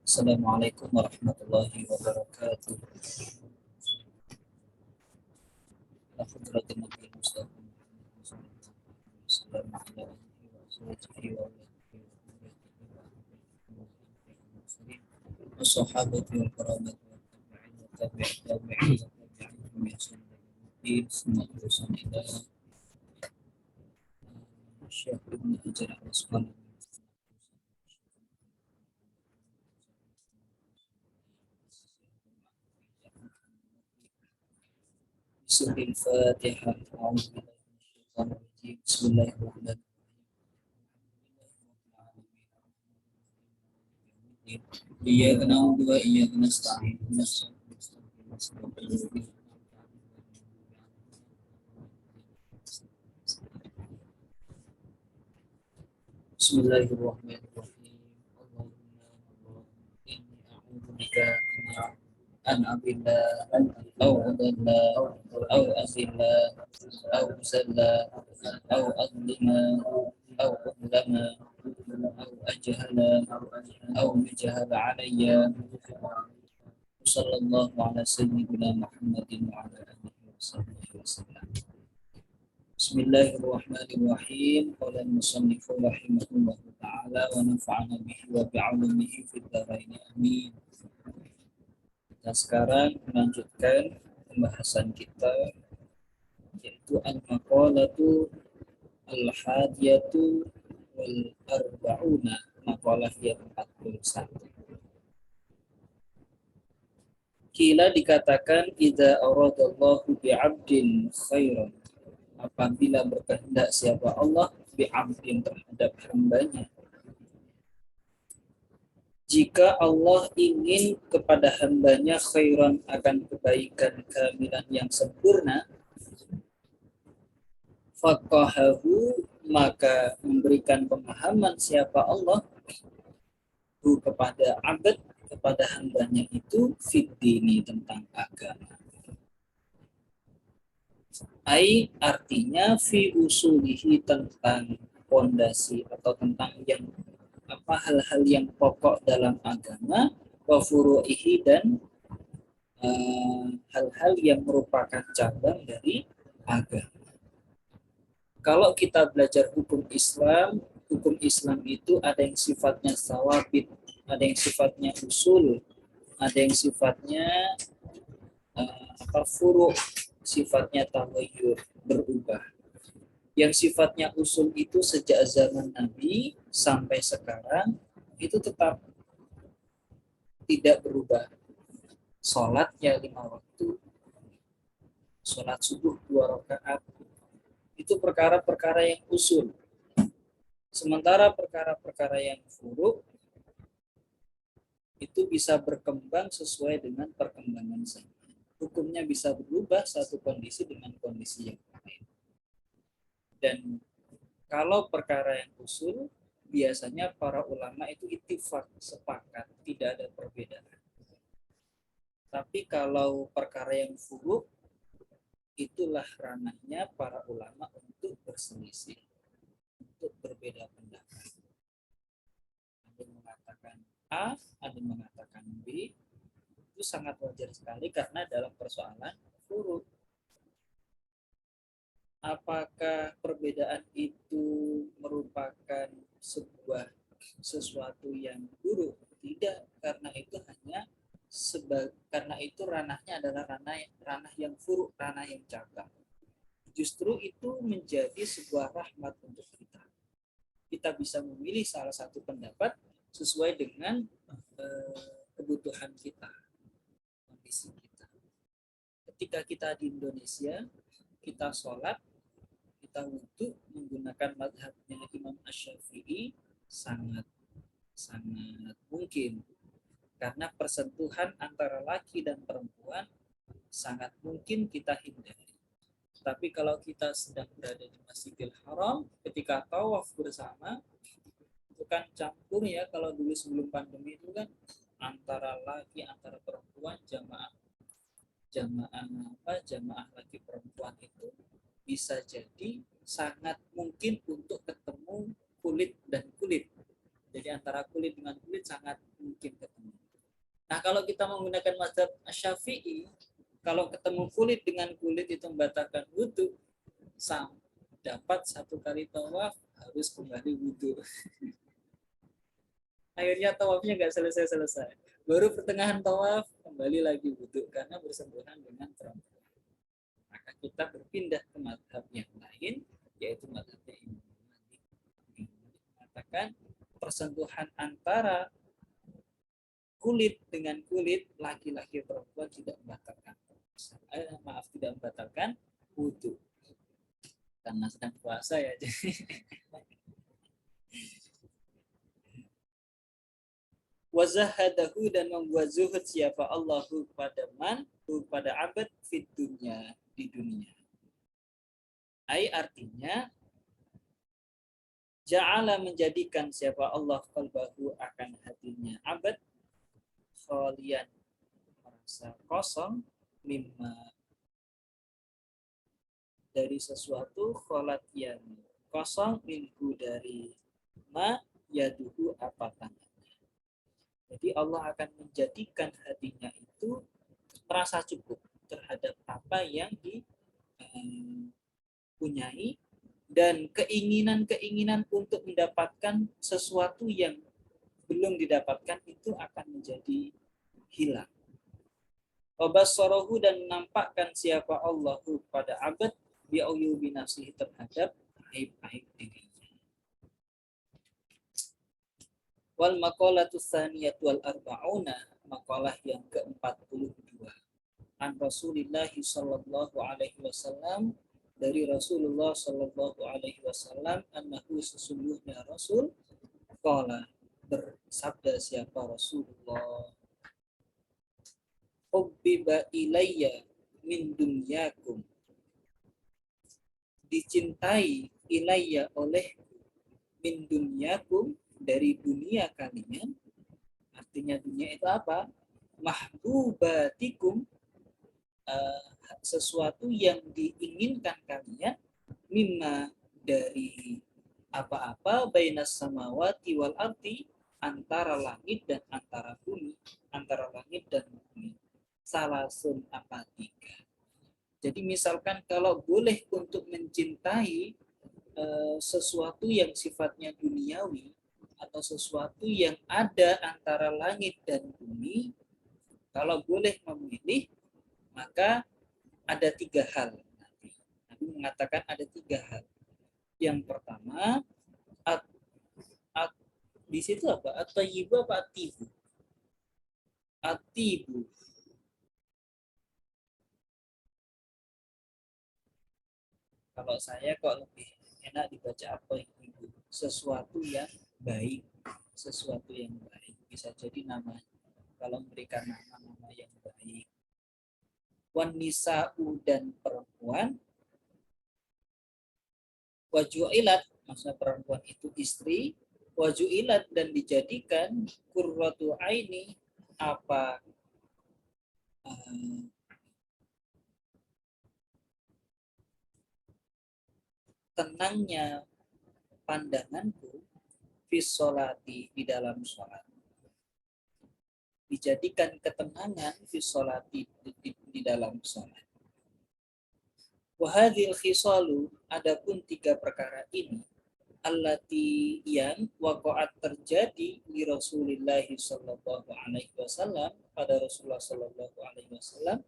Assalamualaikum warahmatullahi wabarakatuh. Surah Al-Fatihah. Bismillahirrahmanirrahim. Iyyaka na'budu wa iyyaka nasta'in. Bismillahirrahmanirrahim. Allahumma inni a'udzu bika an abilla aw adalla aw azilla aw usalla aw adlima aw udlama aw ajhala aw yujhala alayya. Sallallahu ala sayyidina Muhammadin wa ala alihi wa sahbihi wasallam. Bismillahirrahmanirrahim. Qala al-musannif rahimahullah ta'ala wa nafa'ana bihi wa bi'ulumihi fid dharain amin. Kita sekarang melanjutkan pembahasan kita, yaitu al-maqalatu al-hadiyatu wal arba'una, maqalah yang 41. Kila dikatakan idza aradallahu bi'abdin khairan, apabila berkehendak siapa Allah bi'abdin terhadap hambanya. Jika Allah ingin kepada hambanya khairan, akan kebaikan kamilan yang sempurna, faqahahu, maka memberikan pemahaman siapa Allah kepada abad, kepada hambanya itu fiddini, tentang agama. Ai artinya fi usulihi, tentang pondasi atau tentang yang hal-hal yang pokok dalam agama, wa furu'ihi, dan hal-hal yang merupakan cabang dari agama. Kalau kita belajar hukum Islam itu ada yang sifatnya sawabit, ada yang sifatnya usul, ada yang sifatnya furu', sifatnya taghayyur, berubah. Yang sifatnya usul itu sejak zaman Nabi sampai sekarang itu tetap tidak berubah. Sholatnya 5 waktu, sholat subuh 2 rakaat, itu perkara-perkara yang usul. Sementara perkara-perkara yang furu' itu bisa berkembang sesuai dengan perkembangan zaman. Hukumnya bisa berubah satu kondisi dengan kondisi yang lain. Dan kalau perkara yang usul, biasanya para ulama itu ittifaq, sepakat, tidak ada perbedaan. Tapi kalau perkara yang furu', itulah ranahnya para ulama untuk berselisih, untuk berbeda pendapat. Ada yang mengatakan A, ada yang mengatakan B. Itu sangat wajar sekali karena dalam persoalan furu'. Apakah perbedaan itu merupakan sesuatu yang buruk? Tidak, karena itu hanya karena itu ranahnya adalah ranah yang furu', ranah yang cabang. Justru itu menjadi sebuah rahmat untuk kita. Kita bisa memilih salah satu pendapat sesuai dengan kebutuhan kita, kondisi kita. Ketika kita di Indonesia, kita sholat, kita wudhu menggunakan madhabnya Imam Asy-Syafi'i, sangat mungkin, karena persentuhan antara laki dan perempuan sangat mungkin kita hindari. Tapi kalau kita sedang berada di Masjidil Haram, ketika tawaf bersama, itu kan campur ya. Kalau dulu sebelum pandemi itu kan antara laki, antara perempuan, jamaah laki perempuan itu bisa jadi sangat mungkin untuk ketemu kulit dan kulit. Dan Jadi antara kulit dengan kulit sangat mungkin ketemu. Nah, kalau kita menggunakan mazhab Syafi'i, kalau ketemu kulit dengan kulit itu membatalkan wudhu, dapat 1 kali tawaf harus kembali wudhu. Akhirnya tawafnya nggak selesai-selesai. Baru pertengahan tawaf kembali lagi wudhu karena bersentuhan dengan perempuan. Maka kita berpindah ke mazhab yang lain, yaitu mazhabnya Imam Malik. Mengatakan persentuhan antara kulit dengan kulit laki-laki perempuan tidak membatalkan tidak membatalkan wudhu karena sedang puasa ya. Wazahadahu dan membuat zuhud siapa Allahu pada abad fit dunya di dunia. Artinya ja'ala menjadikan siapa Allah qalbahu akan hatinya abad khalian merasa kosong mimma dari sesuatu kholat yang kosong minggu dari ma yaduhu apa tangannya. Jadi Allah akan menjadikan hatinya itu merasa cukup terhadap apa yang dipunyai dan keinginan-keinginan untuk mendapatkan sesuatu yang belum didapatkan itu akan menjadi hilang. Wabasarahu dan menampakkan siapa Allahu pada abad bi'uyubi nafsihi terhadap aib-aib dirinya. Wal maqalatu tsaniyatu wal arba'una, maqalah yang ke-42. An Rasulillah sallallahu alaihi wasallam, dari Rasulullah sallallahu alaihi wasallam, annahu sesungguhnya Rasul qala bersabda siapa Rasulullah, hubbiba ilayya min dunyakum, dicintai ilayya oleh min dunyakum dari dunia kalian. Artinya dunia itu apa? Mahbubatikum, sesuatu yang diinginkan kalian, mimma dari apa-apa, bainas samawati wal ardi, antara langit dan antara bumi, antara langit dan bumi. Salasun apa 3. Jadi misalkan kalau boleh untuk mencintai sesuatu yang sifatnya duniawi atau sesuatu yang ada antara langit dan bumi, kalau boleh memilih maka ada 3 hal. Nabi mengatakan ada 3 hal. Yang pertama, di situ apa? At-tayyibu apa at-tibu? At-tibu. Kalau saya kok lebih enak dibaca apa itu? Sesuatu yang baik, sesuatu yang baik. Bisa jadi nama, kalau memberikan nama-nama yang baik. Wan nisa'u dan perempuan, waju'ilat, maksudnya perempuan itu istri, waju'ilat dan dijadikan qurratu aini apa tenangnya pandanganku fis sholati di dalam sholat. Dijadikan ketenangan fis sholati di dalam sholat. Wahadil khisalu, adapun 3 perkara ini, allati yang waqa'at terjadi di Rasulullah sallallahu alaihi wasallam, pada Rasulullah sallallahu alaihi wasallam,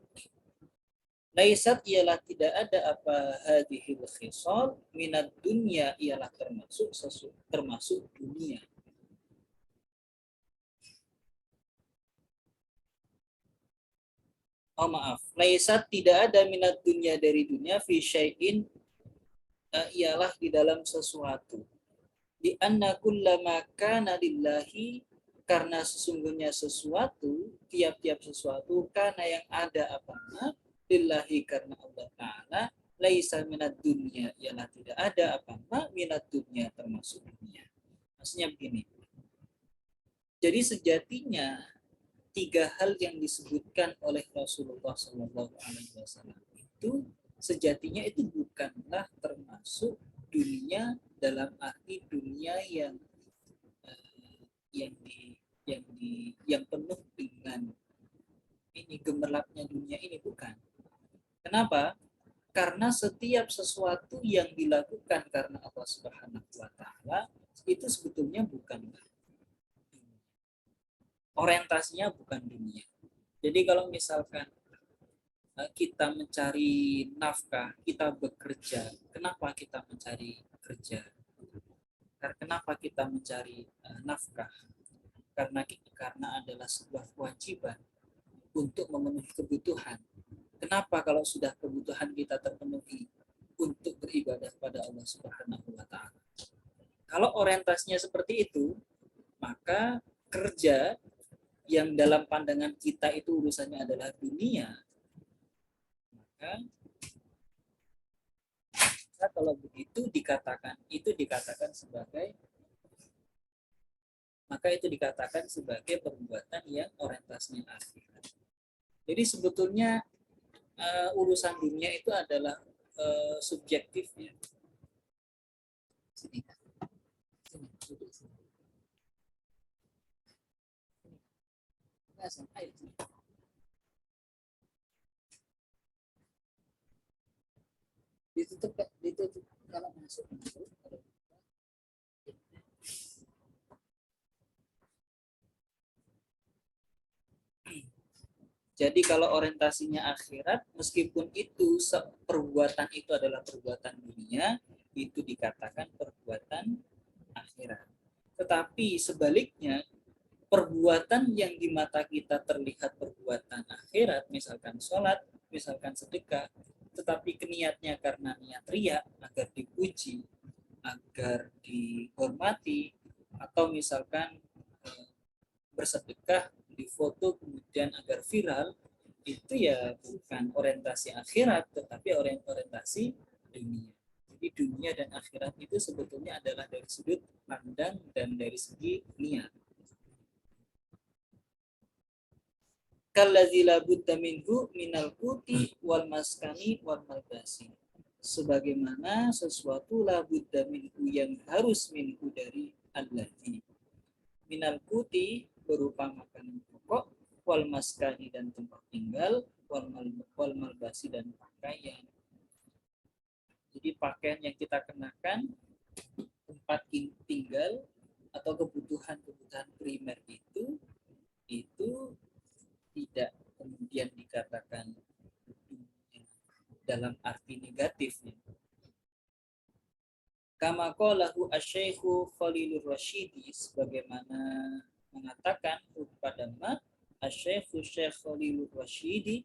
laisat ialah tidak ada apa hadhil khisal minad dunya, ialah termasuk dunia. Oh maaf, laisat tidak ada minat dunia dari dunia fi syai'in, ialah di dalam sesuatu. Di anna kullama kana lillahi, karena sesungguhnya sesuatu, tiap-tiap sesuatu, karena yang ada apa-apa, lillahi karena Allah Ta'ala, laisa minat dunia, ialah tidak ada apa-apa minat dunia termasuk dunia. Maksudnya begini. Jadi sejatinya 3 hal yang disebutkan oleh Rasulullah SAW itu sejatinya itu bukanlah termasuk dunia dalam arti dunia yang yang penuh dengan ini gemerlapnya dunia ini, bukan. Kenapa? Karena setiap sesuatu yang dilakukan karena Allah Subhanahu wa taala itu sebetulnya bukan orientasinya bukan dunia. Jadi kalau misalkan kita mencari nafkah, kita bekerja, kenapa kita mencari kerja? Kenapa kita mencari nafkah? Karena adalah sebuah kewajiban untuk memenuhi kebutuhan. Kenapa kalau sudah kebutuhan kita terpenuhi untuk beribadah pada Allah Subhanahu wa taala? Kalau orientasinya seperti itu, maka kerja yang dalam pandangan kita itu urusannya adalah dunia, maka kalau begitu dikatakan sebagai perbuatan yang orientasinya akhirat. Jadi sebetulnya urusan dunia itu adalah subjektif ya. Sini. Ditutup kalau masuk. Jadi kalau orientasinya akhirat, meskipun itu perbuatan itu adalah perbuatan dunia, itu dikatakan perbuatan akhirat. Tetapi sebaliknya, perbuatan yang di mata kita terlihat perbuatan akhirat, misalkan sholat, misalkan sedekah, tetapi niatnya karena niat riya, agar dipuji, agar dihormati, atau misalkan bersedekah di foto kemudian agar viral, itu ya bukan orientasi akhirat tetapi orientasi dunia. Jadi dunia dan akhirat itu sebetulnya adalah dari sudut pandang dan dari segi niat. Kallazi la budda minhu minal kuti wal maskani wal malbasi. Sebagaimana sesuatu la budda minhu yang harus minhu dari allazi. Minal kuti berupa makanan pokok, wal maskani dan tempat tinggal, wal malbasi dan pakaian. Jadi pakaian yang kita kenakan, tempat tinggal atau kebutuhan primer itu tidak kemudian dikatakan dalam arti negatifnya. Kama qalahu asy-syaikhu Khalilur Rasyidi, sebagaimana mengatakan kepada asy-syaikhu Syekh Khalilur Rasyidi.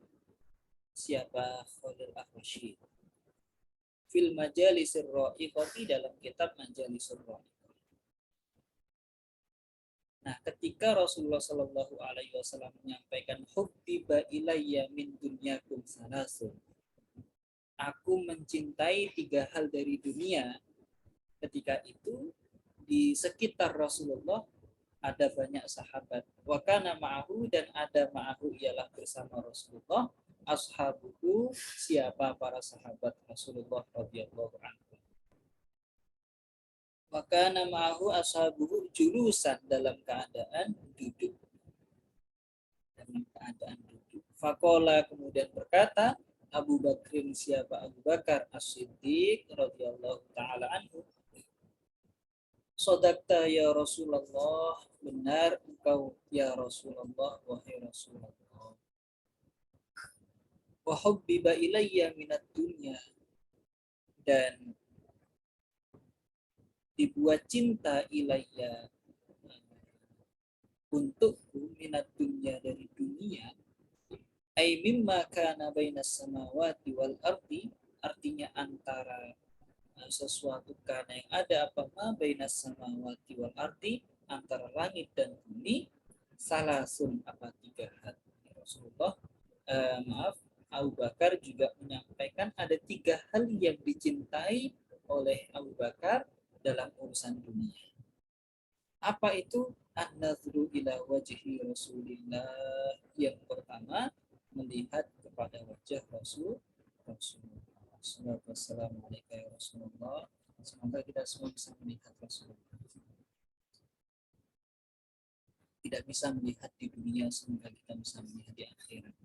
Siapa Khalil Ar-Rasyid? Fil Majalisir Ra'iqati, dalam kitab Majalisir Ra'iqati. Nah, ketika Rasulullah Shallallahu Alaihi Wasallam menyampaikan hubbiba ilayya min dunyakum salasun, aku mencintai 3 hal dari dunia. Ketika itu di sekitar Rasulullah ada banyak sahabat. Wa kana ma'ahu, dan ada ma'ahu ialah bersama Rasulullah, ashabuhu, siapa para sahabat Rasulullah radhiyallahu anhu. Wa kana ma'ahu ashabuhu julusan, dalam keadaan duduk. Faqala, kemudian berkata Abu Bakrin, siapa Abu Bakar As-Siddiq radhiyallahu taala anhu, Sodakta ya Rasulullah, benar engkau ya Rasulullah, wahai Rasulullah. Wa hubbiba ilayya minad dunya, dan dibuat cinta ilayya untukku minad dunya, dari dunia, ay mimma kana bainas samawati wal ardi, artinya antara sesuatu karena yang ada apa ma bainas samawati wal ardi, antara langit dan bumi, salasun, apa 3 hal. Rasulullah Abu Bakar juga menyampaikan ada 3 hal yang dicintai oleh Abu Bakar dalam urusan dunia. Apa itu? An-nadhru ila wajhi Rasulillah. Yang pertama, melihat kepada wajah Rasulullah. Wassalamualaikum warahmatullahi wabarakatuh. Semoga kita semua bisa melihat Rasulullah. tidak bisa melihat di dunia, semoga kita bisa melihat di akhirat.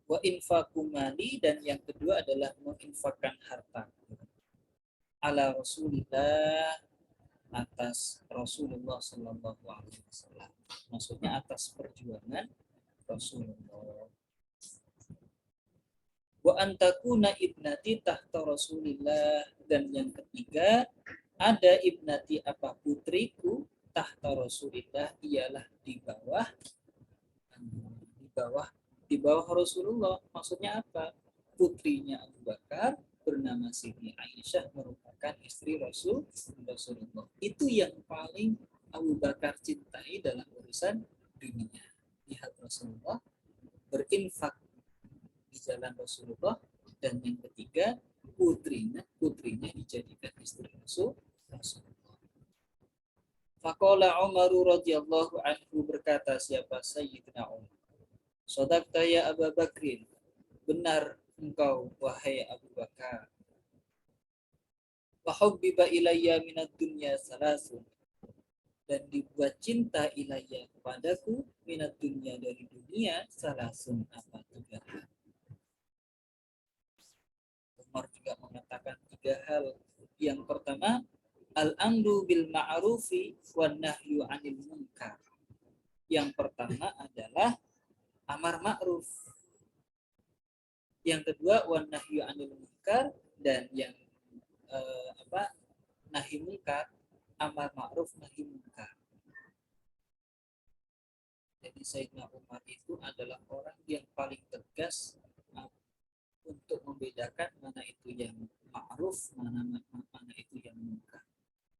Wa infaqu mali, dan yang kedua adalah menginfakkan harta ala Rasulillah, atas Rasulullah Sallallahu Alaihi Wasallam. Maksudnya atas perjuangan Rasulullah. Wa antakuna ibnati tahta Rasulillah, dan yang ketiga ada ibnati apa putriku tahta Rasulillah, ialah di bawah di bawah Rasulullah. Maksudnya apa? Putrinya Abu Bakar bernama Siti Aisyah merupakan istri Rasulullah. Itu yang paling Abu Bakar cintai dalam urusan dunia. Lihat Rasulullah berinfak di jalan Rasulullah, dan yang ketiga putrinya dijadikan istri Rasulullah. Faqala Umar radhiyallahu anhu, berkata siapa Sayyidina Umar, Shadaqta ya Abu Bakrin, benar engkau wahai Abu Bakar. Wa hubbiba ilayya minad dunya salasun, dan dibuat cinta ilayya kepadaku minad dunya dari dunia salasun apa tiga hal. Umar juga mengatakan tiga hal. Yang pertama, al-amru bil ma'rufi wan nahyu 'anil munkar. Yang pertama adalah amar ma'ruf. Yang kedua wan nahyu 'anil munkar, dan yang nahi munkar, amar ma'ruf nahi munkar. Jadi Sayyidina Umar itu adalah orang yang paling tegas untuk membedakan mana itu yang ma'ruf, mana itu yang munkar,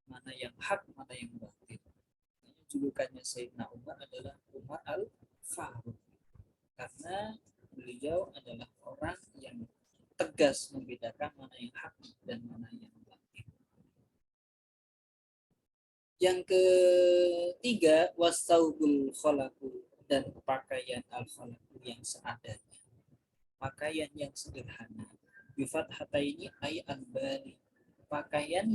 mana yang hak, mana yang batil. Julukannya Sayyidina Umar adalah Umar al-Faruq, karena beliau adalah orang yang tegas membedakan mana yang hak dan mana yang batil. Yang ketiga, wasaubul khalaqu, dan pakaian al-khalaqu yang seadanya, pakaian yang sederhana. Bifat hata ini ay al-bani, pakaian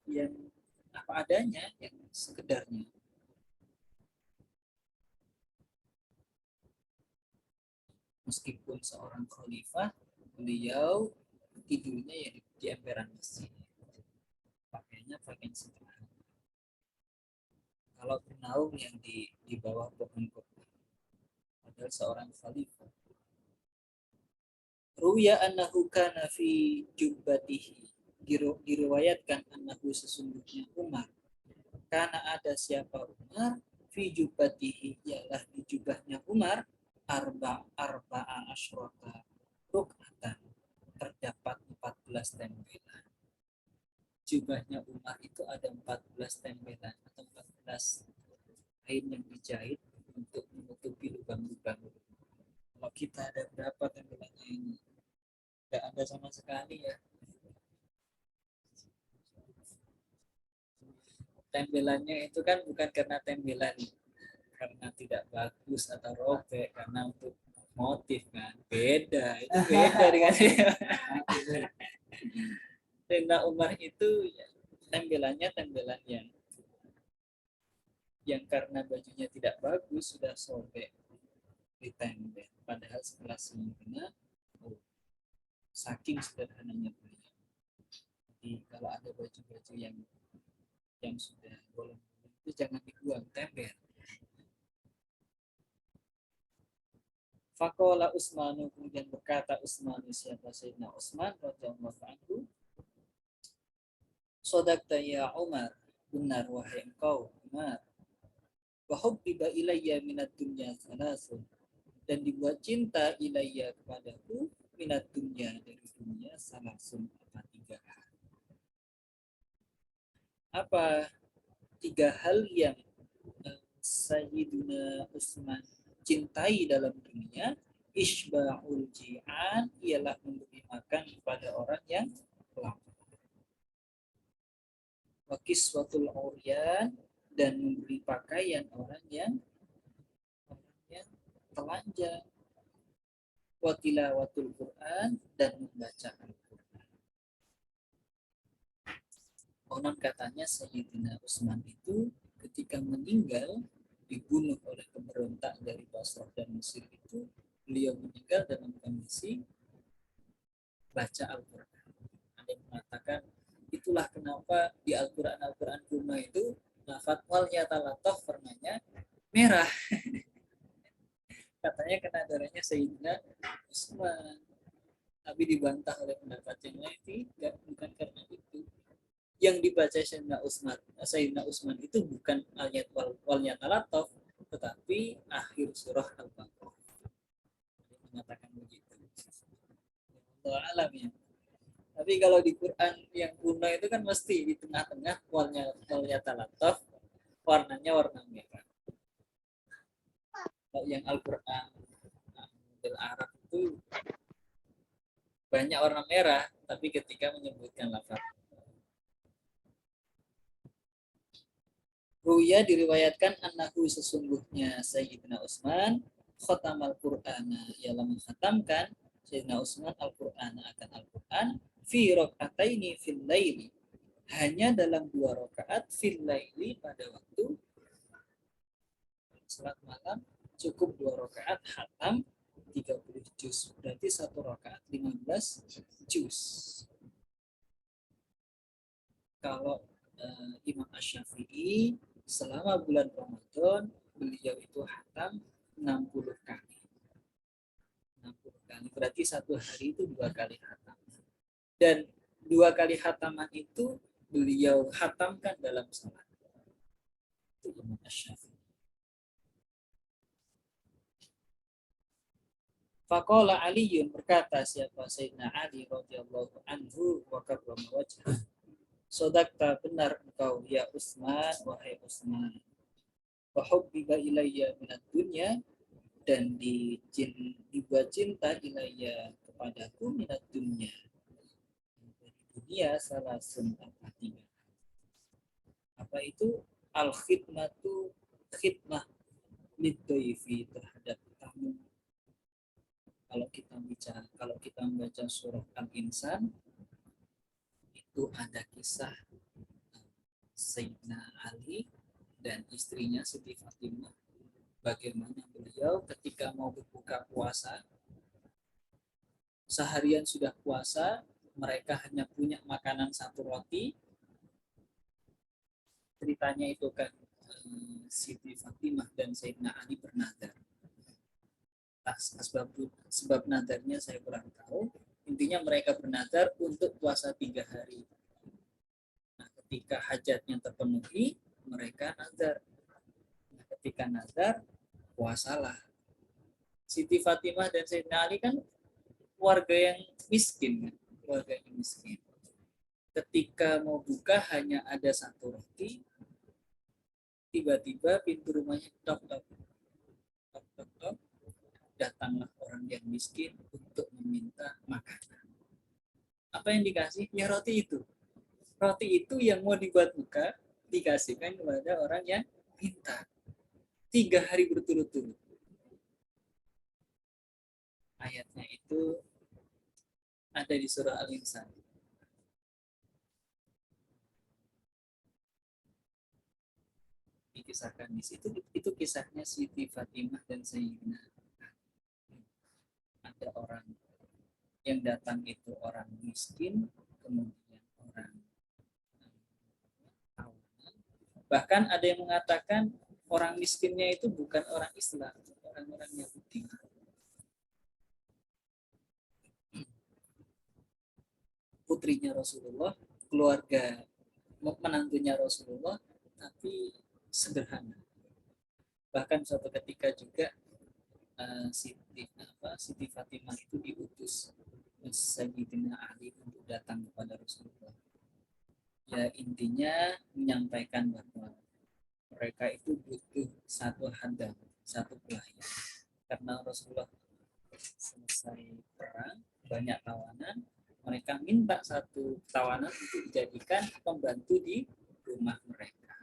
yang apa adanya, yang sekedarnya. Meskipun seorang khalifah, beliau tidurnya ya di emperan masjid, pakainya pakaian sederhana. Kalau bernaung yang di bawah pohon kurma, padahal seorang khalifah. Ruya annahu kana fi jubbatihi, diriwayatkan annahu sesungguhnya Umar, karena ada siapa Umar, fi jubbatihi, ialah di jubahnya Umar, arba'a asyrata ruk'atan, terdapat 14 tempelan. Jubahnya Umar itu ada 14 tempelan atau 14 kain yang dijahit untuk menutupi lubang-lubang. Kalau kita ada berapa tempelannya ini? Tidak ada sama sekali ya. Tempelannya itu kan bukan karena tempelan karena tidak bagus atau robek, karena untuk motif kan beda, itu beda dengan Sayyidina Umar itu tempelannya tempelan yang karena bajunya tidak bagus sudah sobek ditempel, padahal setelah sempurna saking sederhananya beliau. Jadi kalau ada baju-baju yang sudah bolong itu jangan dibuang, tempel. Faqala Utsman, kemudian berkata Utsman, siapa Sayyidina Utsman radhiyallahu anhu, Shadaqta ya Umar, benar wahai engkau Umar. Wa hubbiba ilayya minad dunya salasun, dan dibuat cinta ilayya kepadaku minad dunya dari dunia salasun apa tiga hal. Apa tiga hal yang Sayyidina Utsman cintai dalam dunia? Isba'ul ji'an, ialah memberi makan kepada orang yang lapar. Wa kiswatul uryan, dan memberi pakaian orang yang telanjang. Wa tilawatul Quran, dan membaca Al-Quran. konon katanya Sayyidina Utsman itu ketika meninggal dibunuh oleh pemberontak dari Basrah dan Mesir itu, beliau meninggal dalam kondisi baca Al-Quran. Ada yang mengatakan itulah kenapa di Al-Quran kuno itu lafaz wal yatalatof warnanya merah. Katanya kena darahnya Sayyidina Utsman. Tapi dibantah oleh pendapat yang lain, tidak, bukan karena itu. Yang dibaca Sayyidina Utsman itu bukan ayat wal yatalatof, tetapi akhir surah Al-Baqarah. Mengatakan begitu. Allah alam ya. Tapi kalau di Quran yang kuno itu kan mesti di tengah-tengah wal yatalatof, warnanya warna merah. Kalau yang Al-Quran model Arab itu banyak warna merah, tapi ketika menyebutkan lafaz Ruya diriwayatkan annahu sesungguhnya Sayyidina Utsman khatamal Qur'ana, ialah mengkhatamkan Sayyidina Utsman Al-Qur'an akan Al-Qur'an fi rakaataini fil laili, hanya dalam 2 rakaat fil laili pada waktu salat malam, cukup 2 rakaat khatam 30 juz, berarti 1 rakaat 15 juz. Kalau Imam Asy-Syafi'i selama bulan Ramadan beliau itu khatam 60 kali. 60 kali berarti 1 hari itu 2 kali khatam. Dan 2 kali khataman itu beliau khatamkan dalam salat. Itu Imam Asy-Syafi'i. Faqala Aliun, berkata siapa Sayyidina Ali radhiyallahu anhu wa karrama wajhah, sodakta benar engkau ya Utsman, wahai Utsman, wa hubbiba ilayya minad dunya, dan dibuat cinta ilayya kepadaku minat dunia, dari dunia salah apa 3. Apa itu? Al khidmatu, khidmah liddoifi, terhadap tamu. Kalau kita membaca surah Al-Insan itu ada kisah Sayyidina Ali dan istrinya Siti Fatimah, bagaimana beliau ketika mau berbuka puasa, seharian sudah puasa, mereka hanya punya makanan 1 roti. Ceritanya itu kan Siti Fatimah dan Sayyidina Ali bernadar. Sebab nadarnya saya kurang tahu. Intinya mereka bernadar untuk puasa 3 hari. Nah, ketika hajatnya terpenuhi, mereka nadar. Nah, ketika nadar, puasalah. Siti Fatimah dan Sayyidina Ali kan warga yang miskin, warga yang miskin. Ketika mau buka hanya ada 1 roti, tiba-tiba pintu rumahnya tok, datanglah orang yang miskin untuk meminta makanan. Apa yang dikasih? Ya roti itu. Roti itu yang mau dibuat buka dikasihkan kepada orang yang minta. 3 hari berturut-turut. Ayatnya itu ada di surah Al-Insan. Dikisahkan di situ, itu kisahnya Siti Fatimah dan Sayyidina. Ada orang yang datang itu orang miskin, kemudian orang tawanan. Bahkan ada yang mengatakan orang miskinnya itu bukan orang Islam, orang-orang Yahudi. Putrinya Rasulullah, keluarga menantunya Rasulullah, tapi sederhana. Bahkan suatu ketika juga Siti Fatimah itu diutus Sayyidina Ali untuk datang kepada Rasulullah. Ya intinya menyampaikan bahwa mereka itu butuh 1 hadam, 1 pelayan. Karena Rasulullah selesai perang, banyak tawanan, mereka minta 1 tawanan untuk dijadikan pembantu di rumah mereka.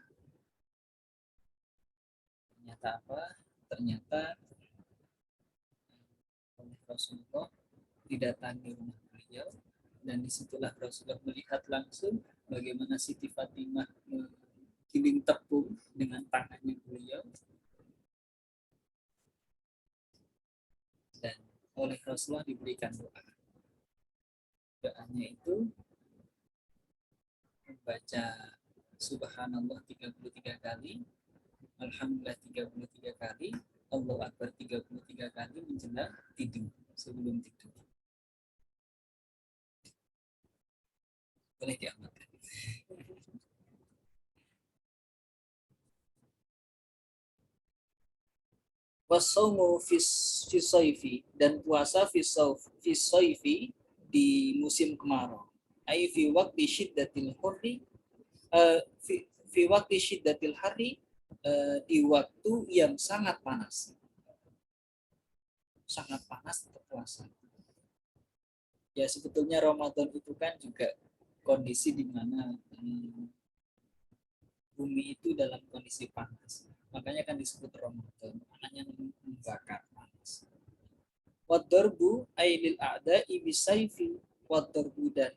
Ternyata apa? Ternyata oleh Rasulullah didatangi rumah beliau, dan disitulah Rasulullah melihat langsung bagaimana Siti Fatimah menggiling tepung dengan tangannya beliau, dan oleh Rasulullah diberikan doa. Doanya itu membaca Subhanallah 33 kali, Alhamdulillah 33 kali, Allahu Akbar 33 kali menjelang tidur, sebelum tidur. Boleh diamalkan. Wasaumu fisaifi, dan puasa fisaifi di musim kemarau. Ai fi waqti syiddatil hurri, fi waqti syiddatil hari, di waktu yang sangat panas. Sangat panas untuk puasa. Ya sebetulnya Ramadan itu kan juga kondisi di mana bumi itu dalam kondisi panas. Makanya kan disebut Ramadan, maknanya membakar panas. Wadarbu ailil a'da'i bisayfi, wadarbu, dan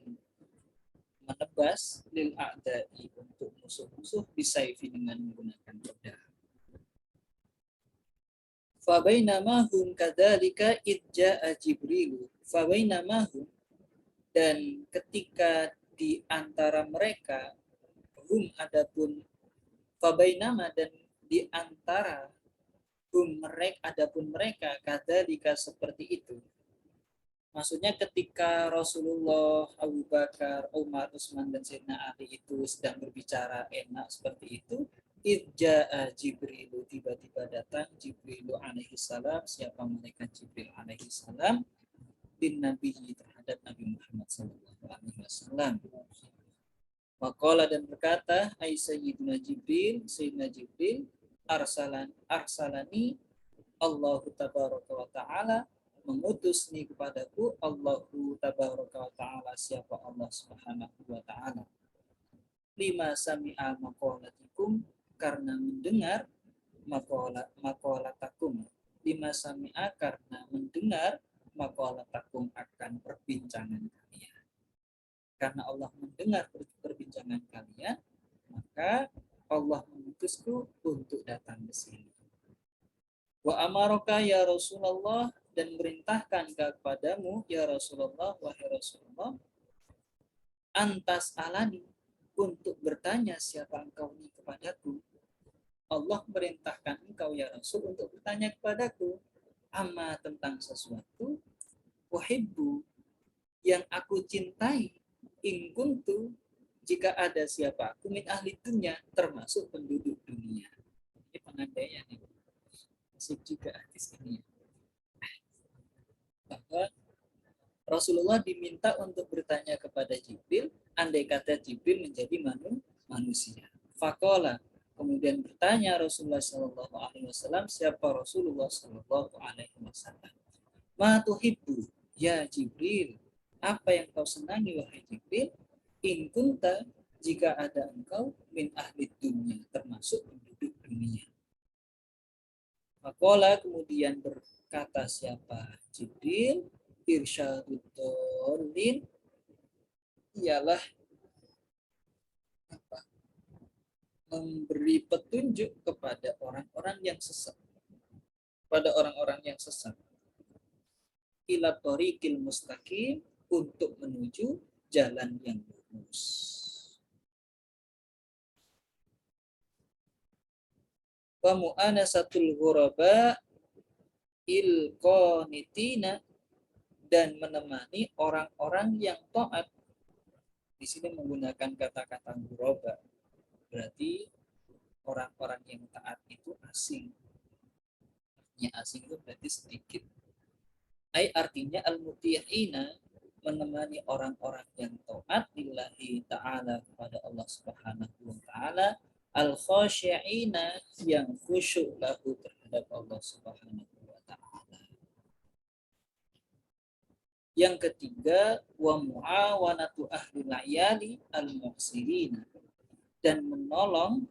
menebas lil a'da'i untuk musuh-musuh bisayfi dengan menggunakan pedang. Fabainamahum kadzalika idja'a Jibril. Fabainamahum, dan ketika di antara mereka, hum adapun, fabainama, dan di antara adapun mereka kadzalika seperti itu. Maksudnya ketika Rasulullah, Abu Bakar, Umar, Utsman, dan Sayyidina Ali itu sedang berbicara enak seperti itu, idja'a Jibril, tiba-tiba datang Jibril alaihi salam. Siapa malaikat Jibril alaihi salam? Bin Nabi, terhadap Nabi Muhammad sallallahu alaihi wasallam. Waqala, dan berkata, ai Sayyidina Jibril, Sayyidina Jibril, arsalani Allahu tabaraka wa ta'ala, mengutus nih kepadaku Allahu tabaraka wa ta'ala, siapa Allah subhanahu wa ta'ala, lima sami'a maqalatikum, karena mendengar maqalatakum, lima sami'a, karena mendengar maqalatakum, akan perbincangan kalian. Karena Allah mendengar perbincangan kalian, maka Allah mengutusku untuk datang ke sini. Wa amaraka ya Rasulullah, dan merintahkan kepadamu ya Rasulullah, wahai Rasulullah, antas alani, untuk bertanya siapa engkau ini kepadaku. Allah merintahkan engkau ya Rasul untuk bertanya kepadaku, amma, tentang sesuatu, wahibbu, yang aku cintai, in kuntu, jika ada siapa aku, min ahli dunia, termasuk penduduk dunia. Ini pengandaian ini. Masuk juga hadis ini. Bahwa Rasulullah diminta untuk bertanya kepada Jibril, andai kata Jibril menjadi manusia. Fakola, kemudian bertanya Rasulullah Shallallahu Alaihi Wasallam, siapa Rasulullah Shallallahu Alaihi Wasallam? Ma tuhibbu ya Jibril, apa yang kau senangi wahai Jibril? In kunta, jika ada engkau, min ahli dunia, termasuk penduduk dunia. Fakola, kemudian berkata siapa Jibril, irsyadud dhalin, ialah apa? Memberi petunjuk kepada orang-orang yang sesat. Pada orang-orang yang sesat. Ila thoriqil mustaqim, untuk menuju jalan yang lurus. Wa mu'anasatul ghuraba il qanitina, dan menemani orang-orang yang taat. Di sini menggunakan kata-kata ghuraba, berarti orang-orang yang taat itu asing. Artinya asing itu berarti sedikit. Ai, artinya al-muti'ina, menemani orang-orang yang taat lillahi ta'ala, kepada Allah subhanahu wa ta'ala, al-khasyi'ina, yang khusyuk lahu, terhadap Allah subhanahu wa ta'ala. Yang ketiga, wa mu'awanatu ahli layali al-muhsirina, dan menolong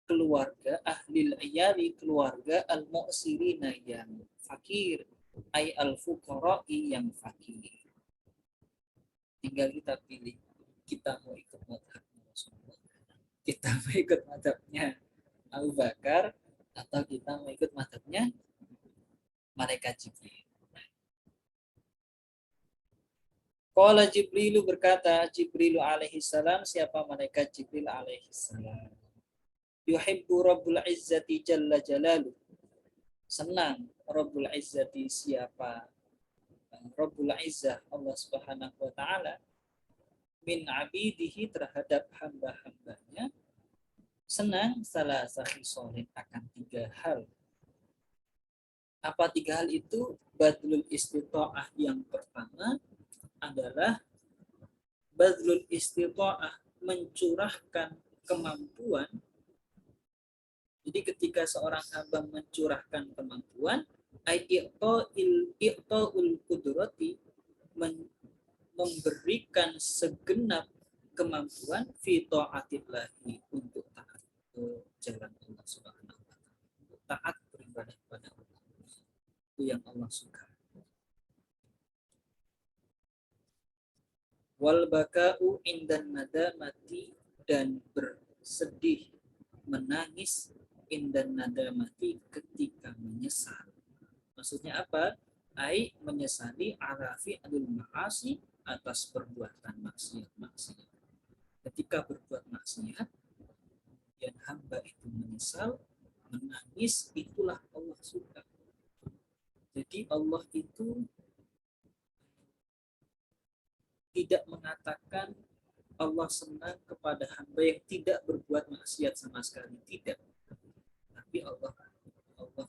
keluarga ahli layali, keluarga al-muhsirina, yang fakir, ay al-fuqara'i, yang fakir. Tinggal kita pilih, kita mau ikut madhabnya Rasulullah, kita mau ikut madhabnya Abu Bakar, atau kita mau ikut madhabnya malaikat Jibril. Qala Jibrilu berkata, Jibrilu alaihi salam, siapa malaikat Jibril alaihi salam? Yuhibbu Rabbul Izzati Jalla Jalalu. Senang Rabbul Izzati, siapa Rabbul Izzah, Allah Subhanahu wa taala, min abidihi, terhadap hamba-hambanya, senang salah satu soleh akan 3 hal. Apa 3 hal itu? Badlul istita'ah, yang pertama adalah badlul istita'ah, mencurahkan kemampuan. Jadi ketika seorang hamba mencurahkan kemampuan, i'ta'ul qudrati, memberikan segenap kemampuan, fi ta'atillahi, untuk taat ke jalan Allah Subhanahu wa taala, untuk taat beribadah kepada Allah. Itu yang Allah suka. Wal baka'u indan nadamati, dan bersedih, menangis, indan nadamati, ketika menyesal. Maksudnya apa? Ai menyesali arafi adul ma'asi, atas perbuatan maksiat. Ketika berbuat maksiat, dan hamba itu menyesal, menangis, itulah Allah suka. Jadi Allah itu tidak mengatakan Allah senang kepada hamba yang tidak berbuat maksiat sama sekali, tidak. Tapi Allah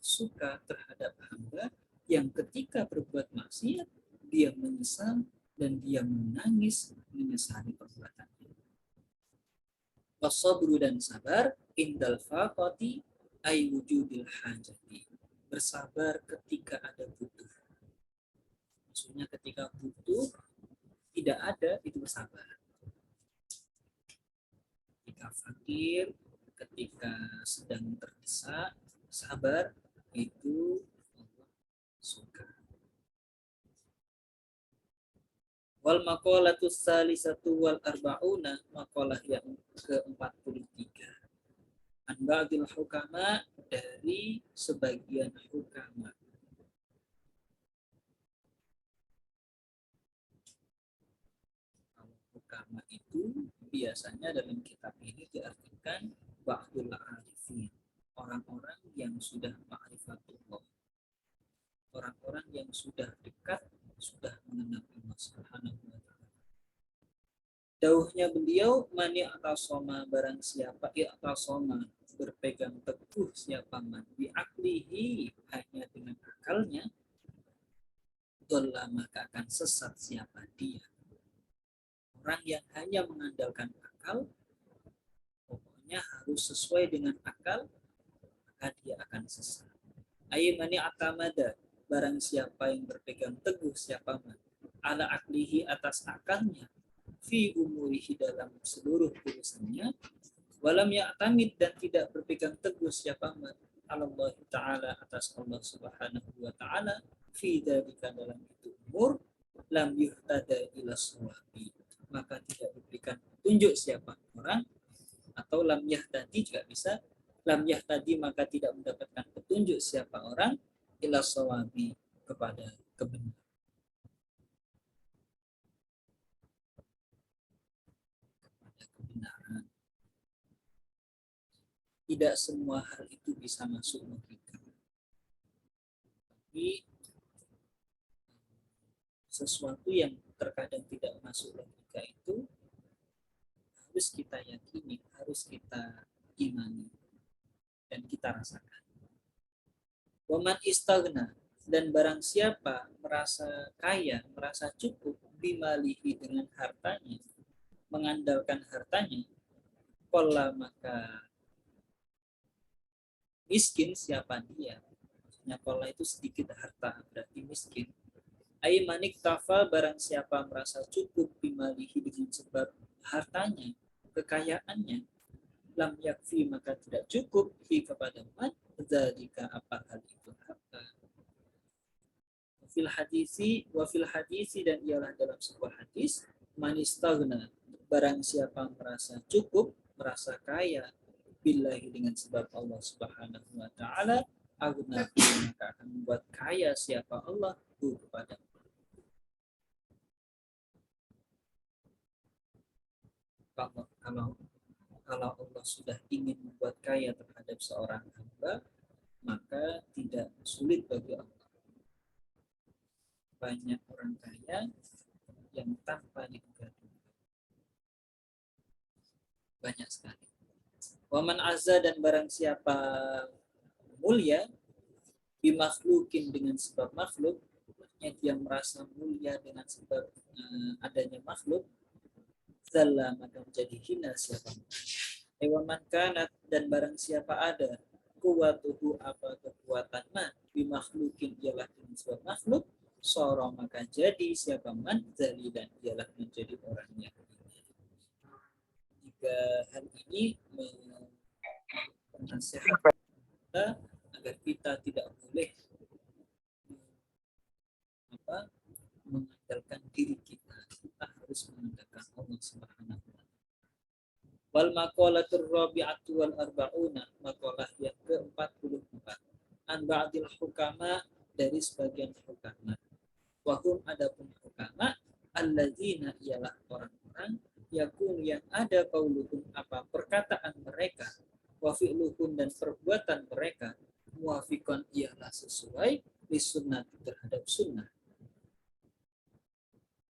suka terhadap hamba yang ketika berbuat maksiat dia menyesal dan dia menangis menyesali perbuatannya. Wasabru, dan sabar, indal faqati ay wujudil hajati, bersabar ketika ada butuh. Maksudnya ketika butuh tidak ada, itu bersabar. Ketika fakir, ketika sedang terdesak, sabar, itu Allah suka. Wal maqalatus salisatu wal arba'una, maqalah yang ke-43. An ba'dil hukama, dari sebagian hukama. Hukama itu biasanya dalam kitab ini diartikan ba'dul arifin, orang-orang yang sudah ma'rifatullah, orang-orang yang sudah dekat, sudah mengenal Allah Subhanahu wa taala. Dauhnya beliau, mani atasoma, barang siapa i'tasoma, berpegang teguh siapa man, bi aklihi, hanya dengan akalnya, dhalla, maka akan sesat siapa dia. Orang yang hanya mengandalkan akal, pokoknya harus sesuai dengan akal, maka dia akan sesat. Aymani atamada, barang siapa yang berpegang teguh siapa man, ala aklihi, atas akalnya, fi umurihi, dalam seluruh urusannya, walam ya'tamid, dan tidak berpegang teguh siapa man, Allah Ta'ala, atas Allah Subhanahu wa Ta'ala, fi dzalika, dalam itu umur, lam yuhtada ila suwabi, maka tidak diberikan petunjuk siapa orang, atau lam yahtadi juga bisa, lam yahtadi, maka tidak mendapatkan petunjuk siapa orang, ila sawabi, kepada kebenaran. Tidak semua hal itu bisa masuk logika, tapi sesuatu yang terkadang tidak masuk logika itu harus kita yakini, harus kita imani, dan kita rasakan. Waman istagna, dan barang siapa merasa kaya, merasa cukup, bimalihi, dengan hartanya, mengandalkan hartanya, qalla, maka miskin siapa dia. Maksudnya qalla itu sedikit harta, berarti miskin. Ai manik tafa, barang siapa merasa cukup, bimalihi, dengan sebab hartanya, kekayaannya, lam yakfi, maka tidak cukup, hi, kepada man, dzalika, apa hal itu, harta. Fil hadisi, wa fil hadisi, dan ialah dalam sebuah hadis, man istaghna, Barang siapa merasa cukup, merasa kaya, billahi dengan sebab Allah Subhanahu wa taala, agnahu maka akan membuat kaya siapa Allah kepada. Kalau Allah sudah ingin membuat kaya terhadap seorang hamba, maka tidak sulit bagi Allah. Banyak orang kaya yang tanpa diduga-duga. Banyak sekali. Waman azza dan barang siapa mulia, bimakhlukin dengan sebab makhluk, dia merasa mulia dengan sebab adanya makhluk, zalla maka menjadi hina siapa. Waman kanat dan barang siapa ada kuwatuhu apa kekuatan man bimakhlukin ialah dengan sebab makhluk, soro maka jadi siapa man zali dan ialah menjadi orangnya. Jika hal ini menasihat kita agar kita tidak boleh mengandalkan diri kita harus mengandalkan Allah Subhanahu wa taala. Wal maqalatur rabi'atu wal arba'una, maqalah yang ke-44, an ba'dil hukama dari sebagian hukama. Wahum adapun hukama alladzina ialah orang-orang yakun yang ada qauluhum apa perkataan mereka, wa fi'luhum dan perbuatan mereka, muwafiqan ialah sesuai lisunnah terhadap sunnah.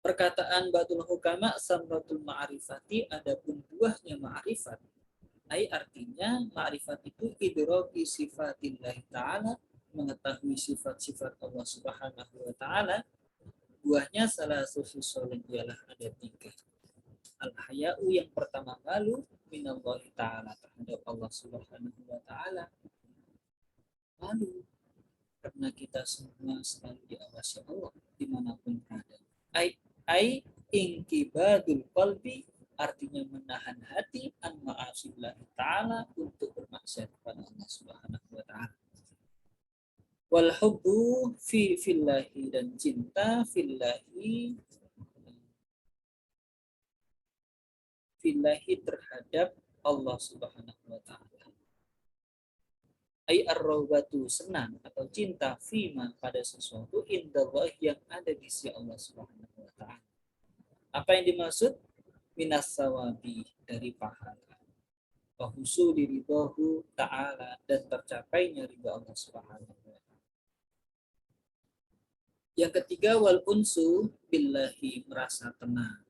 Perkataan batul hukama samratul ma'rifati, adapun buahnya ma'rifat. Ai artinya ma'rifat itu idraki sifatillah ta'ala, mengetahui sifat-sifat Allah Subhanahu wa taala. Buahnya salah satu soleh ialah ada 3. Al-haya'u yang pertama malu minallahi ta'ala terhadap Allah Subhanahu wa taala. Malu karena kita semua selalu diawasi Allah dimanapun berada. Ai ingkibadul qalbi artinya menahan hati an ma'asillah ta'ala untuk bermaksiat kepada Allah Subhanahu wa taala. Wal hubbu fi fillahi dan cinta fillahi terhadap Allah Subhanahu wa taala. Ai ar-raubatu senang atau cinta fima pada sesuatu indallah yang ada di sisi Allah Subhanahu wa taala. Apa yang dimaksud? Minas sawabi dari pahala. Wa husuli ridhahu ta'ala dan tercapainya ridha Allah Subhanahu wa taala. Yang ketiga wal unsu billahi merasa tenang,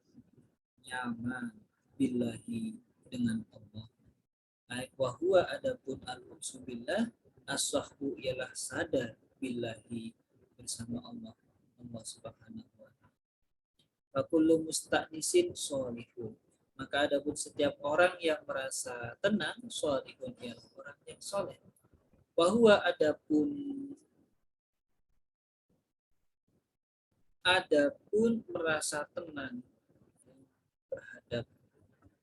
nyaman billahi dengan Allah. Wa huwa adapun al-unsu billah as-sahbu ialah sadar billahi bersama Allah Subhanahu wa taala. Wa kullu musta'nisin sholihun, maka adapun setiap orang yang merasa tenang sholihun ialah orang yang soleh. Wa huwa adapun merasa tenang terhadap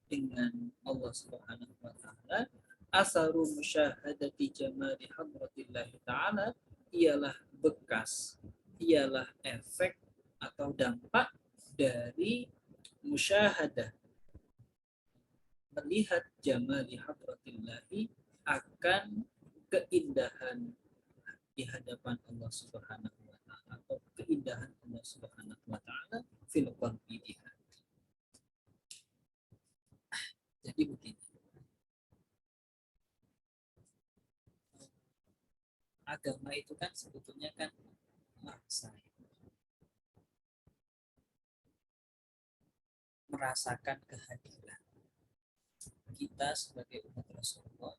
dengan Allah Subhanahu wa taala, asaru musyahadati jamali hadratillah taala ialah bekas, ialah efek atau dampak dari musyahadah melihat jamali hadratillah akan keindahan di hadapan Allah Subhanahu wa taala atau keindahan Allah Subhanahu wa taala fil qalbi di hati. Jadi begini, agama itu kan sebetulnya kan merasakan kehadiran kita sebagai umat Rasulullah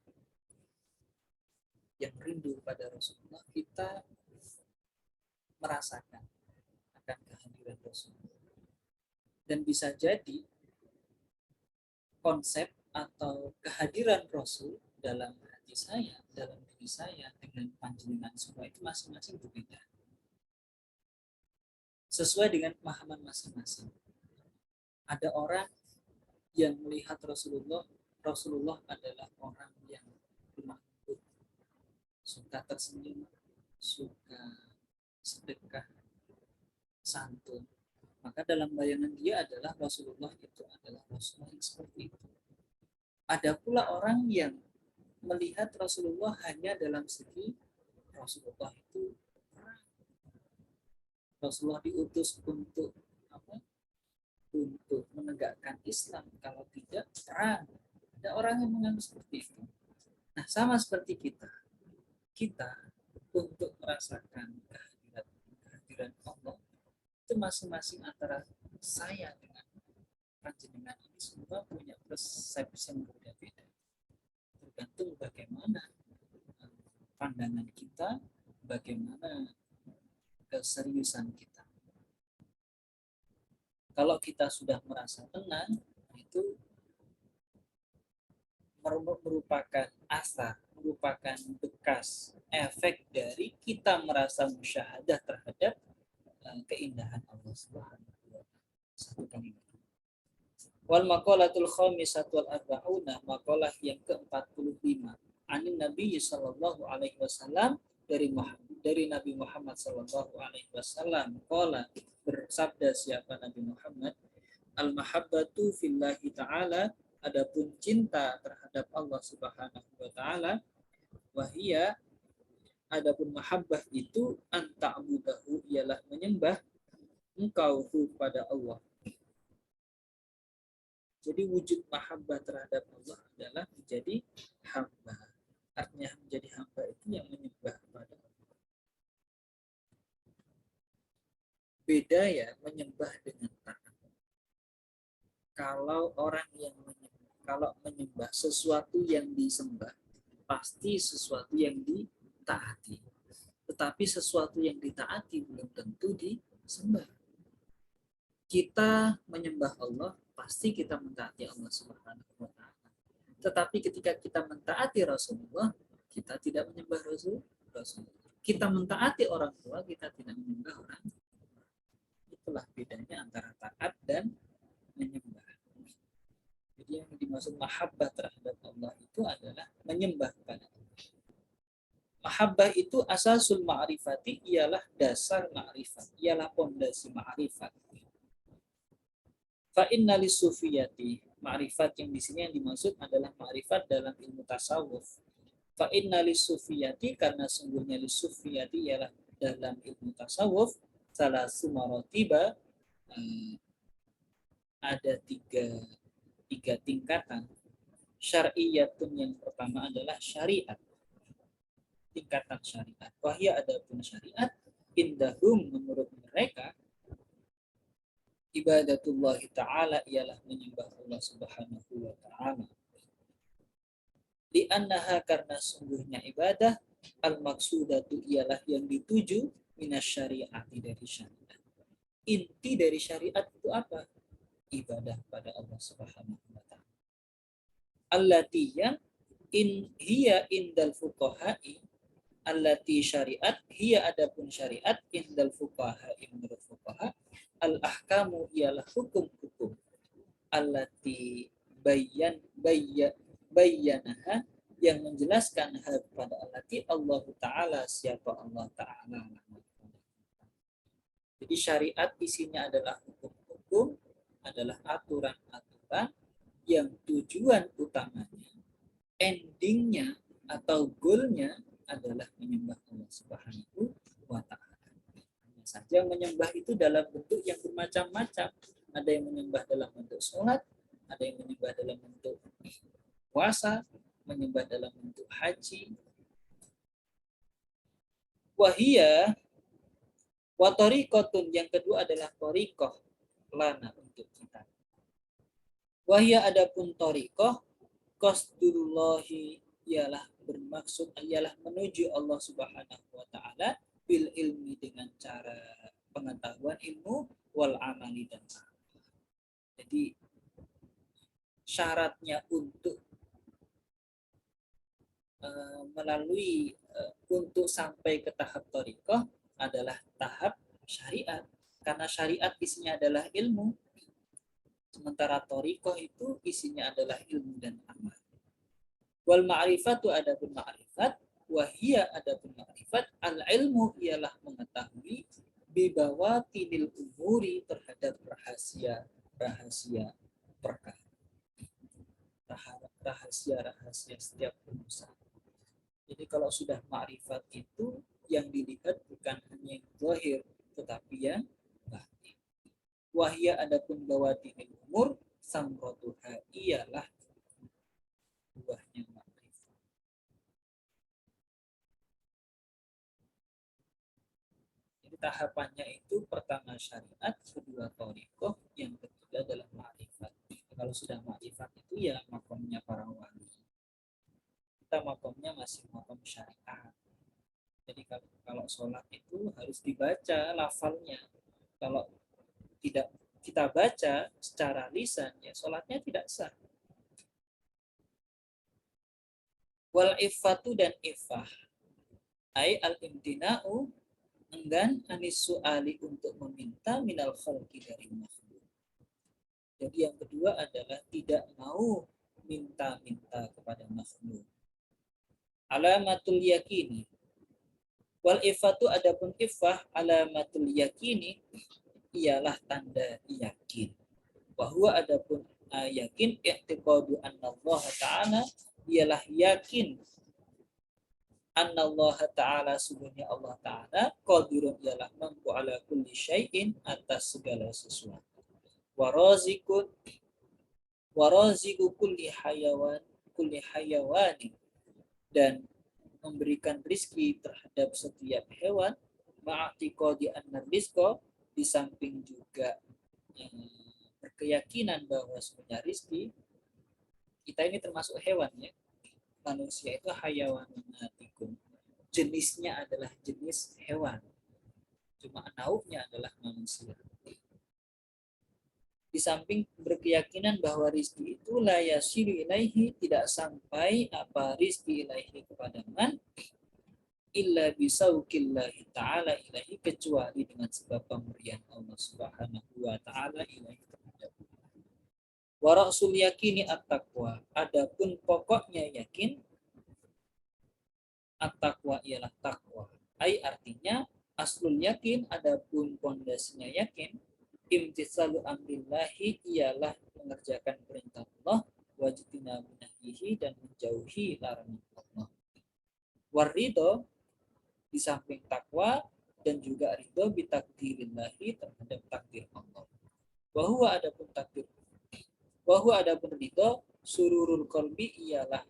yang rindu pada Rasulullah. Kita merasakan akan kehadiran Rasulullah, dan bisa jadi konsep atau kehadiran Rasul dalam hati saya, dalam diri saya dengan panjenengan semua itu masing-masing berbeda sesuai dengan pemahaman masing-masing. Ada orang yang melihat Rasulullah adalah orang yang lemah lembut, suka tersenyum, suka sedekah, santun. Maka dalam bayangan dia adalah Rasulullah itu adalah Rasulullah yang seperti itu. Ada pula orang yang melihat Rasulullah hanya dalam segi Rasulullah itu Rasulullah diutus untuk apa? Untuk menegakkan Islam, kalau tidak perang. Ada orang yang menganggap seperti itu. Nah, sama seperti kita untuk merasakan kehadiran Allah itu masing-masing antara saya dengan panjenengan ini semua punya persepsi yang berbeda-beda. Tergantung bagaimana pandangan kita, bagaimana keseriusan kita. Kalau kita sudah merasa tenang, itu merupakan asar, merupakan bekas efek dari kita merasa musyahadah terhadap keindahan Allah Subhanahu wa taala. Wal maqalatul khamisatul arba'una, maqalah yang ke-45. Anin Nabi sallallahu alaihi wasallam, dari Nabi Muhammad sallallahu alaihi wasallam, qala, bersabda siapa Nabi Muhammad, al mahabbatu fillahi ta'ala, adapun cinta terhadap Allah Subhanahu wa taala, wahia, adapun mahabbah itu, anta'budahu, ialah menyembah engkau pada Allah. Jadi wujud mahabbah terhadap Allah adalah menjadi hamba. Artinya menjadi hamba itu yang menyembah kepada Allah. Beda ya menyembah dengan taat. Kalau orang yang menyembah sesuatu yang disembah, pasti sesuatu yang ditaati. Tetapi sesuatu yang ditaati belum tentu disembah. Kita menyembah Allah, pasti kita mentaati Allah Subhanahu wa taala. Tetapi ketika kita mentaati Rasulullah, kita tidak menyembah Rasulullah. Kita mentaati orang tua, kita tidak menyembah orang tua. Itulah bedanya antara taat dan menyembah. Jadi yang dimaksud mahabbah terhadap Allah itu adalah menyembah kepada Allah. Mahabbah itu asasul ma'rifati, ialah dasar ma'rifat, ialah pondasi ma'rifat. Fa inna lisufiyati, ma'rifat yang di sini yang dimaksud adalah ma'rifat dalam ilmu tasawuf. Fa inna lisufiyati, karena sungguhnya lisufiyati ialah dalam ilmu tasawuf, salah sumarotiba, ada tiga tingkatan. Syar'iyatun, yang pertama adalah syariat, tingkatan syariat. Wahya, adapun syariat, indahum, menurut mereka, ibadatullah ta'ala, ialah menyembah Allah Subhanahu wa ta'ala. Li'annaha, karena sungguhnya ibadah, al-maksudatu, ialah yang dituju, minasyariati, dari syariat. Inti dari syariat itu apa? Ibadah pada Allah Subhanahu wa ta'ala. Allati, yang hiya indal fuqaha'i, allati syariat, hiya adapun syariat, indal fuqaha'i, menurut fuqaha, al-ahkamu, ialah hukum-hukum, allati bayyanaha, yang menjelaskan kepada allati, Allah Ta'ala, siapa Allah Ta'ala. Jadi syariat isinya adalah hukum-hukum, adalah aturan-aturan yang tujuan utamanya, endingnya atau goalnya adalah menyembah Allah Subhanahu wa ta'ala. Saja menyembah itu dalam bentuk yang bermacam-macam. Ada yang menyembah dalam bentuk sholat, ada yang menyembah dalam bentuk puasa, menyembah dalam bentuk haji. Wahia wa tariqatun, yang kedua adalah tariqah lana, untuk kita. Wahia, adapun tariqah, qasdullahi, ialah bermaksud, ialah menuju Allah Subhanahu wa ta'ala, bil ilmi, dengan cara pengetahuan ilmu, wal amali, dan amal. Jadi syaratnya untuk melalui untuk sampai ke tahap thariqah adalah tahap syariat, karena syariat isinya adalah ilmu, sementara thariqah itu isinya adalah ilmu dan amal. Wal ma'rifatu, adapun ma'rifat, wahia, adapun ma'rifat, al ilmu, ialah mengetahui, bibawatinil umuri terhadap rahasia perkara, rahasia setiap urusan. Jadi kalau sudah ma'rifat itu yang dilihat bukan hanya yang zahir tetapi yang batin. Wahya adapun bawatinil umur samrotuha ialah buahnya ma'rifat. Jadi tahapannya itu pertama syariat, kedua thariqah, yang ketiga adalah ma'rifat. Kalau sudah ma'rifat itu ya makomnya para wali. Kita makomnya masih makom syariat. Jadi kalau sholat itu harus dibaca lafalnya. Kalau tidak kita baca secara lisan, ya sholatnya tidak sah. Wal iffatu dan iffah. Ai al-imtina'u enggan anis su'ali untuk meminta minal khalqi dari makhluk. Jadi yang kedua adalah tidak mau minta-minta kepada makhluk. Alamatul yakini. Wal iffatu adapun iffah alamatul yakini ialah tanda yakin. Bahwa adapun yakin i'tiqadu anna Allah Ta'ala ialah yakin anna Allah Ta'ala sungguhnya Allah Ta'ala qadirun ialah mampu ala kulli syai'in atas segala sesuatu. Warazikun waraziku kulli hayawani dan memberikan rizki terhadap setiap hewan ma'atiqadi anna rizqa di samping juga berkeyakinan bahwa sebenarnya rizki kita ini termasuk hewan ya. Manusia itu hayawanatikum. Jenisnya adalah jenis hewan. Cuma nau'nya adalah manusia. Di samping berkeyakinan bahwa rizki itu la yasiru ilaihi tidak sampai apa rizki ilaihi kepada man illa bisauqillahi ta'ala ilaihi kecuali dengan sebab pemberian Allah Subhanahu wa ta'ala ilaihi terhadap. Wa ra'sul yakini at-taqwa. Adapun pokoknya yakin at-taqwa ialah takwa. Ai artinya aslul yakin adapun pondasinya yakin imtisalu amrillahi ialah mengerjakan perintah Allah wajibina minahyihi dan menjauhi larangan Allah. Warido di samping takwa dan juga ridho bitakdirillahi terhadap takdir Allah. Bahwa adapun ridho sururul qalbi ialah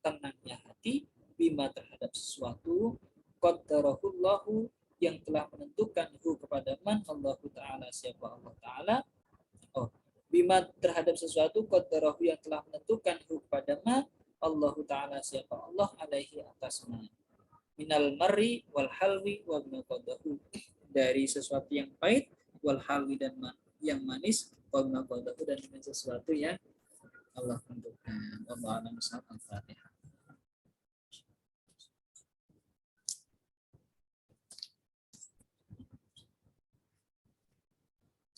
tenangnya hati bima terhadap sesuatu qaddarahullahu yang telah menentukan kepada man Allah Ta'ala siapa Allah Ta'ala bima terhadap sesuatu qaddarahu yang telah menentukan kepada man Allah Ta'ala siapa Allah alaihi atas man minal marri wal halwi wa qadahu dari sesuatu yang pahit wal halwi dan yang manis wa qadahu dan dengan sesuatu yang Allah tentukan. Allah alam al-Fatihah.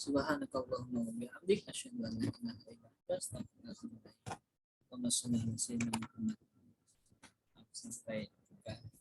Subhanakallahumma wa bihamdika asyhadu an la ilaha illa anta astaghfiruka wa atubu ilaik. Sampai jumpa.